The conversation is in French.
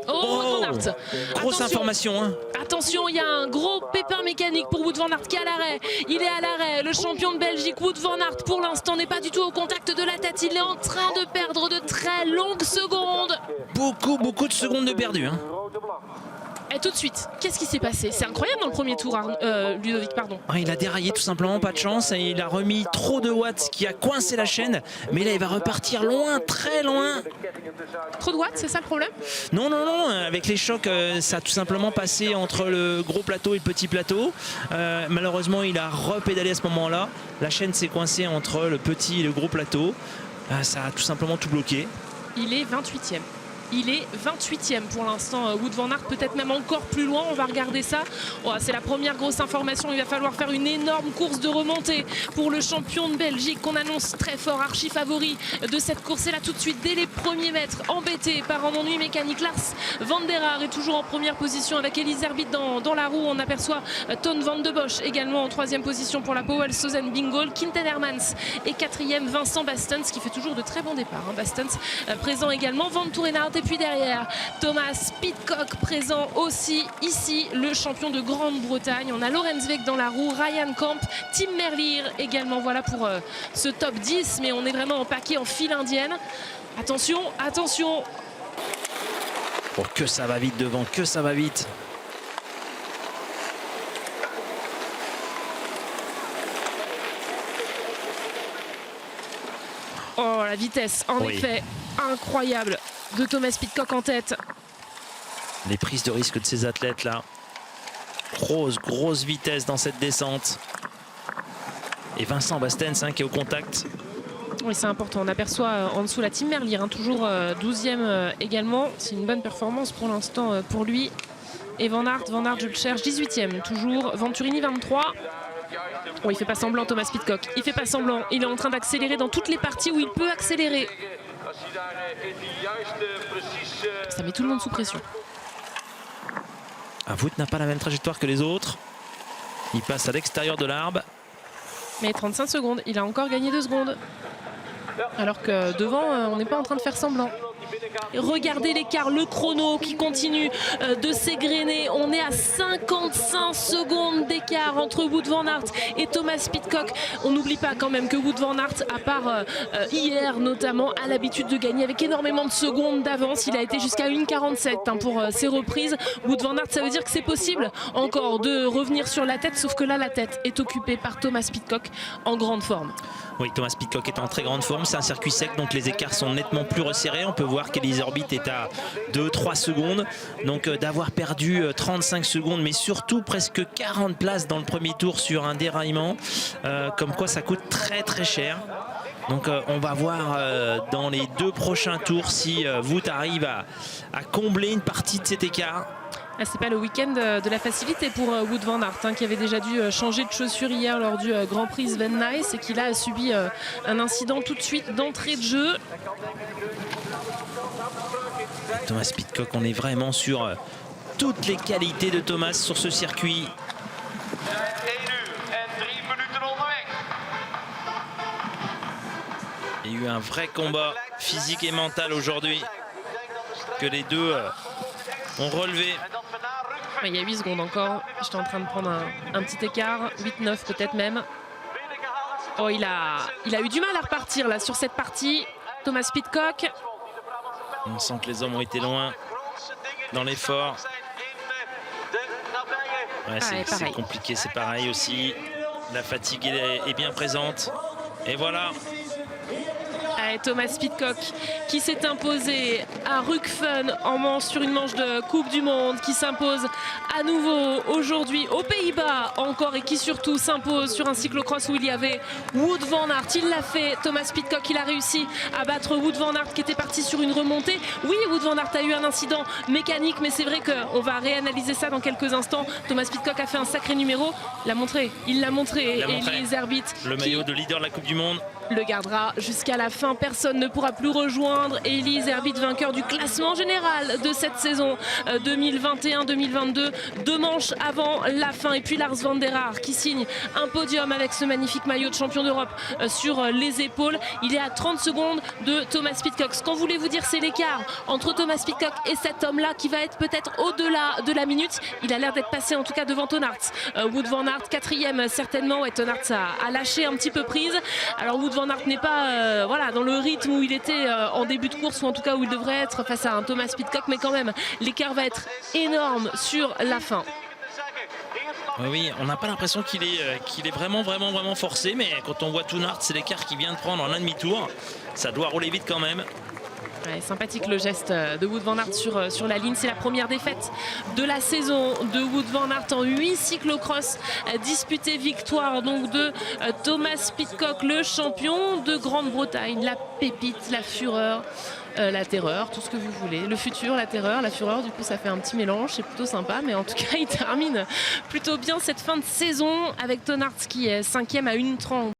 Oh, Wout van Aert. Grosse information. Hein. Attention, il y a un gros pépin mécanique pour Wout van Aert qui est à l'arrêt. Il est à l'arrêt. Le champion de Belgique, Wout van Aert, pour l'instant n'est pas du tout au contact de la tête. Il est en train de perdre de très longues secondes. Beaucoup de secondes de perdu. Hein. Et tout de suite, qu'est-ce qui s'est passé? C'est incroyable dans le premier tour, Ludovic, pardon. Il a déraillé tout simplement, pas de chance. Et il a remis trop de watts qui a coincé la chaîne. Mais là, il va repartir loin, très loin. Trop de watts, c'est ça le problème? Non. Avec les chocs, ça a tout simplement passé entre le gros plateau et le petit plateau. Malheureusement, il a repédalé à ce moment-là. La chaîne s'est coincée entre le petit et le gros plateau. Ça a tout simplement tout bloqué. Il est 28e. Il est 28e pour l'instant, Wout van Aert, peut-être même encore plus loin, on va regarder ça. Oh, c'est la première grosse information, il va falloir faire une énorme course de remontée pour le champion de Belgique qu'on annonce très fort, archi favori de cette course. Et là tout de suite, dès les premiers mètres, embêté par un ennui mécanique, Lars van der Haar est toujours en première position avec Elise Herbit dans la roue. On aperçoit Ton van de Bosch également en troisième position pour la Powell Sozen Bingold. Quinten Hermans est quatrième, Vincent Bastens qui fait toujours de très bons départs. Bastens présent également, Van Toerenhout. Et puis derrière, Thomas Pidcock présent aussi ici, le champion de Grande-Bretagne. On a Lorenz Weck dans la roue, Ryan Kamp, Tim Merlier également. Voilà pour ce top 10, mais on est vraiment en paquet en file indienne. Attention. Oh, que ça va vite devant, que ça va vite. Oh, la vitesse, en effet, incroyable de Thomas Pidcock en tête. Les prises de risque de ces athlètes là. Grosse vitesse dans cette descente. Et Vincent Bastens qui est au contact. Oui, c'est important. On aperçoit en dessous la Tim Merlier, toujours 12e également. C'est une bonne performance pour l'instant pour lui. Et Van Aert, je le cherche, 18e toujours. Venturini, 23. Oh, il fait pas semblant, Thomas Pidcock. Il fait pas semblant. Il est en train d'accélérer dans toutes les parties où il peut accélérer. Ça met tout le monde sous pression. Wout n'a pas la même trajectoire que les autres. Il passe à l'extérieur de l'arbre. Mais 35 secondes, il a encore gagné 2 secondes. Alors que devant, on n'est pas en train de faire semblant. Et regardez l'écart, le chrono qui continue de s'égrener. On est à 55 secondes d'écart entre Wout van Aert et Thomas Pidcock. On n'oublie pas quand même que Wout van Aert, à part hier notamment, a l'habitude de gagner avec énormément de secondes d'avance. Il a été jusqu'à 1,47 pour ses reprises. Wout van Aert, ça veut dire que c'est possible encore de revenir sur la tête, sauf que là, la tête est occupée par Thomas Pidcock en grande forme. Oui, Thomas Pidcock est en très grande forme. C'est un circuit sec, donc les écarts sont nettement plus resserrés. On peut voir qu'Elise Herbit est à 2-3 secondes. Donc d'avoir perdu 35 secondes, mais surtout presque 40 places dans le premier tour sur un déraillement, comme quoi ça coûte très cher. Donc on va voir dans les 2 prochains tours si Wout arrive à combler une partie de cet écart. C'est pas le week-end de la facilité pour Wout van Aert, qui avait déjà dû changer de chaussures hier lors du Grand Prix Sven Nys et qui là a subi un incident tout de suite d'entrée de jeu. Thomas Pidcock, on est vraiment sur toutes les qualités de Thomas sur ce circuit. Il y a eu un vrai combat physique et mental aujourd'hui que les deux ont relevé. Il y a 8 secondes encore. J'étais en train de prendre un petit écart, 8-9 peut-être même. Oh, il a eu du mal à repartir là sur cette partie, Thomas Pidcock. On sent que les hommes ont été loin dans l'effort. Ouais, c'est compliqué, c'est pareil aussi. La fatigue est bien présente. Et voilà. Thomas Pidcock qui s'est imposé à Ruckfen sur une manche de Coupe du Monde, qui s'impose à nouveau aujourd'hui aux Pays-Bas encore et qui surtout s'impose sur un cyclocross où il y avait Wout van Aert. Il l'a fait, Thomas Pidcock, il a réussi à battre Wout van Aert qui était parti sur une remontée. Oui, Wout van Aert a eu un incident mécanique, mais c'est vrai qu'on va réanalyser ça dans quelques instants. Thomas Pidcock a fait un sacré numéro, il l'a montré, Elise Herbit. Le maillot de leader de la Coupe du Monde. le gardera jusqu'à la fin. Personne ne pourra plus rejoindre Elise Herbit, vainqueur du classement général de cette saison 2021-2022. 2 manches avant la fin. Et puis Lars van der Haar qui signe un podium avec ce magnifique maillot de champion d'Europe sur les épaules. Il est à 30 secondes de Thomas Pidcock. Ce qu'on voulait vous dire, c'est l'écart entre Thomas Pidcock et cet homme-là qui va être peut-être au-delà de la minute. Il a l'air d'être passé en tout cas devant Toon Aert. Wout van Aert, 4e certainement. Et Toon Aert a lâché un petit peu prise. Alors Wout van Aert n'est pas voilà, dans le rythme où il était en début de course, ou en tout cas où il devrait être face à un Thomas Pidcock, mais quand même l'écart va être énorme sur la fin. Oui, on n'a pas l'impression qu'il est vraiment forcé, mais quand on voit Toon Aert, c'est l'écart qu'il vient de prendre en un demi-tour, ça doit rouler vite quand même. Ouais, sympathique le geste de Wout van Aert sur la ligne. C'est la première défaite de la saison de Wout van Aert en 8 cyclocross disputés. Victoire donc de Thomas Pidcock, le champion de Grande-Bretagne, la pépite, la fureur, la terreur, tout ce que vous voulez. Le futur, la terreur, la fureur, du coup ça fait un petit mélange, c'est plutôt sympa. Mais en tout cas il termine plutôt bien cette fin de saison avec Toon Aert qui est 5e à 1:30.